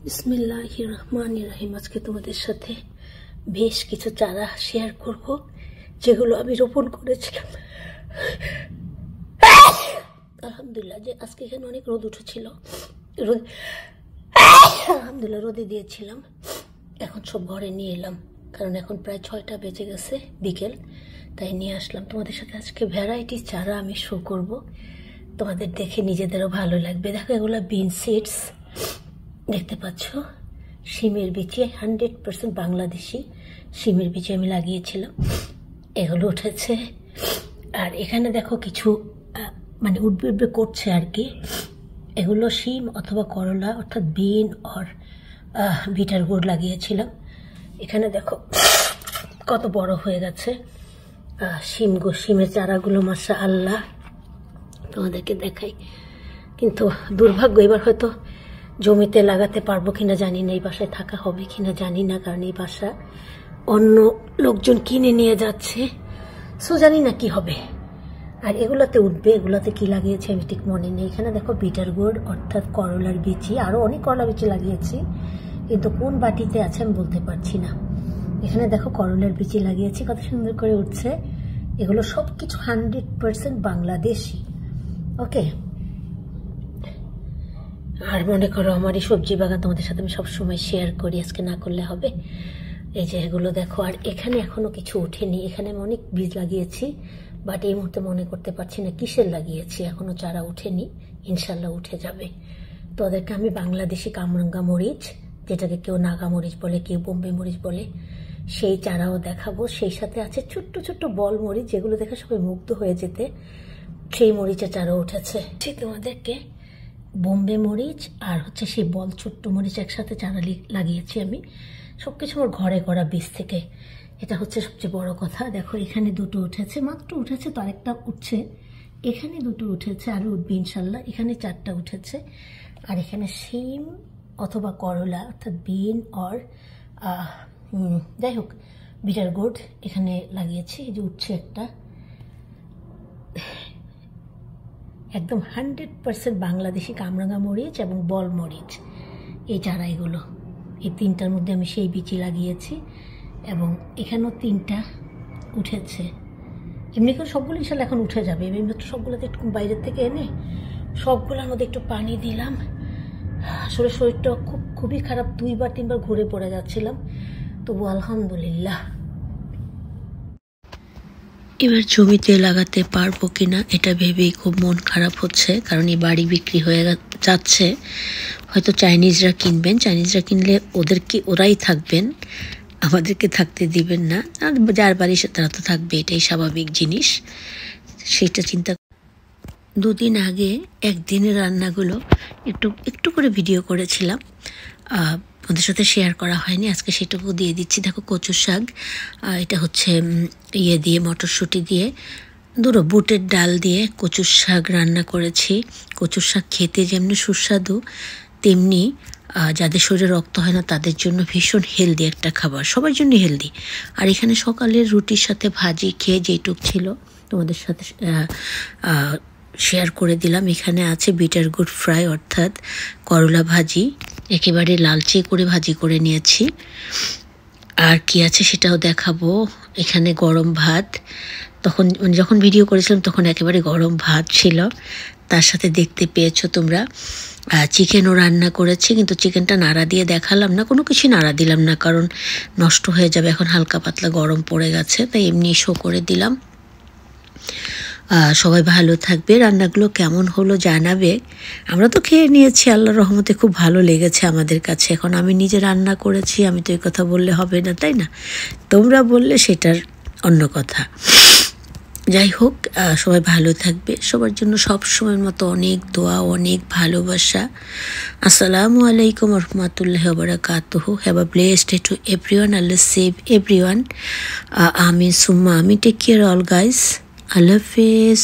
বিসমিল্লাহির রহমানির রহিম। আজকে তোমাদের সাথে বেশ কিছু চারা শেয়ার করব, যেগুলো আমি রোপণ করেছিলাম। আলহামদুলিল্লাহ, যে আজকে এখানে অনেক রোদ উঠেছিল, আলহামদুলিল্লাহ রোদে দিয়েছিলাম। এখন সব ঘরে নিয়ে এলাম, কারণ এখন প্রায় 6টা বেজে গেছে বিকেল, তাই নিয়ে আসলাম। তোমাদের সাথে আজকে ভ্যারাইটি চারা আমি শো করব, তোমাদের দেখে নিজেদেরও ভালো লাগবে। দেখো, এগুলো বিন সিডস দেখতে পাচ্ছ, শিমের বিচি, 100% বাংলাদেশি শিমের বিচি আমি লাগিয়েছিলাম, এগুলো উঠেছে। আর এখানে দেখো কিছু মানে উঠবে করছে আর কি, এগুলো শিম অথবা করলা অর্থাৎ বিন আর বিটার গুড় লাগিয়েছিলাম। এখানে দেখো কত বড় হয়ে গেছে শিমের চারাগুলো, মাশাআল্লাহ। তোমাদেরকে দেখাই, কিন্তু দুর্ভাগ্য এবার হয়তো জমিতে লাগাতে পারবো কিনা জানি না, এই বাসায় থাকা হবে কিনা জানি না, কারণ এই বাসা অন্য লোকজন কিনে নিয়ে যাচ্ছে, সো জানি না কি হবে। আর এগুলাতে উঠবে, এগুলাতে কি লাগিয়েছি আমি ঠিক মনে নেই। এখানে দেখো বিটার গুড় অর্থাৎ করলার বিচি, আরও অনেক করলা বিচি লাগিয়েছি, কিন্তু কোন বাটিতে আছে আমি বলতে পারছি না। এখানে দেখো করলার বিচি লাগিয়েছি, কত সুন্দর করে উঠছে। এগুলো সব কিছু 100% বাংলাদেশি। ওকে, আর মনে করো আমার এই সবজি বাগান তোমাদের সাথে আমি সবসময় শেয়ার করি, আজকে না করলে হবে। এই যে এগুলো দেখো, আর এখানে এখনো কিছু ওঠেনি। এখানে আমি অনেক বীজ লাগিয়েছি, বাট এই মুহূর্তে মনে করতে পারছি না কিসের লাগিয়েছি, এখনো চারা ওঠেনি, ইনশাল্লাহ উঠে যাবে। তো ওদেরকে আমি বাংলাদেশি কামরাঙ্গা মরিচ, যেটাকে কেউ নাগা মরিচ বলে, কেউ বোম্বে মরিচ বলে, সেই চারাও দেখাবো। সেই সাথে আছে ছোট্ট ছোট্ট বল মরিচ, যেগুলো দেখে সবাই মুগ্ধ হয়ে যেতে, সেই মরিচের চারাও উঠেছে। ঠিক তোমাদেরকে বোম্বে মরিচ আর হচ্ছে সেই বল ছোট্ট মরিচ একসাথে চারা লাগিয়েছি আমি, সবকিছু আমার ঘরে করা বীজ থেকে। এটা হচ্ছে সবচেয়ে বড় কথা। দেখো এখানে দুটো উঠেছে, মাত্র উঠেছে, তো আরেকটা উঠছে। এখানে দুটো উঠেছে, আরও উঠবে ইনশাল্লাহ। এখানে 4টা উঠেছে। আর এখানে শিম অথবা করলা অর্থাৎ বিন আর যাই হোক বিটার গুড় এখানে লাগিয়েছি, এই যে উঠছে একটা, একদম 100% বাংলাদেশি কামরাঙা মরিচ এবং বল মরিচ, এই চারা এগুলো। এই 3টার মধ্যে আমি সেই বিচি লাগিয়েছি, এবং এখানেও 3টা উঠেছে। এমনি করে সবগুলো ইনশাল্লাহ এখন উঠে যাবে। আমি মাত্র সবগুলোতে একটু বাইরের থেকে এনে সবগুলোর মধ্যে একটু পানি দিলাম। আসলে শরীরটা খুবই খারাপ, 2-3বার ঘুরে পড়ে যাচ্ছিলাম, তবু আলহামদুলিল্লাহ। এবার জমিতে লাগাতে পারবো কিনা এটা ভেবেই খুব মন খারাপ হচ্ছে, কারণ এই বাড়ি বিক্রি হয়ে যাচ্ছে। হয়তো চাইনিজরা কিনবেন, চাইনিজরা কিনলে ওরাই থাকবেন, আমাদেরকে থাকতে দিবেন না। আর যার বাড়ি তারা তো থাকবে, এটাই স্বাভাবিক জিনিস। সেটা চিন্তা 2 দিন আগে একদিনের রান্নাগুলো একটু করে ভিডিও করেছিলাম, ওদের সাথে শেয়ার করা হয়নি, আজকে সেটুকু দিয়ে দিচ্ছি। দেখো কচুর শাক, এটা হচ্ছে দিয়ে মটরশুঁটি দিয়ে, দুটো বুটের ডাল দিয়ে কচুর শাক রান্না করেছি। কচুর শাক খেতে যেমনি সুস্বাদু, তেমনি যাদের শরীরে রক্ত হয় না তাদের জন্য ভীষণ হেলদি একটা খাবার, সবার জন্য হেলদি। আর এখানে সকালের রুটির সাথে ভাজি খেয়ে যেটুক ছিল তোমাদের সাথে শেয়ার করে দিলাম। এখানে আছে বিটার গুড ফ্রাই অর্থাৎ করলা ভাজি, একেবারে লালচে করে ভাজি করে নিয়েছি। আর কি আছে সেটাও দেখাবো। এখানে গরম ভাত, যখন ভিডিও করেছিলাম তখন একেবারে গরম ভাত ছিল, তার সাথে দেখতে পেয়েছো তোমরা চিকেনও রান্না করেছি, কিন্তু চিকেনটা নাড়া দিয়ে দেখালাম না, কোনো কিছু নাড়া দিলাম না, কারণ নষ্ট হয়ে যাবে। এখন হালকা পাতলা গরম পড়ে গেছে, তাই এমনি শো করে দিলাম। সবাই ভালো থাকবে, রান্নাগুলো কেমন হলো জানাবে। আমরা তো খেয়ে নিয়েছি, আল্লাহর রহমতে খুব ভালো লেগেছে আমাদের কাছে। এখন আমি নিজে রান্না করেছি, আমি তো এই কথা বললে হবে না, তাই না? তোমরা বললে সেটার অন্য কথা। যাই হোক, সবাই ভালো থাকবে, সবার জন্য সব সময়ের মতো অনেক দোয়া, অনেক ভালোবাসা। আসসালামু আলাইকুম রহমতুল্লাহি ওয়া বারাকাতুহু। Have a blessed day to everyone. আল্লাহ সেভ এভরিওয়ান। আমিন সুম্মা আমিন। Take care all guys. আল্লাহ হাফেজ।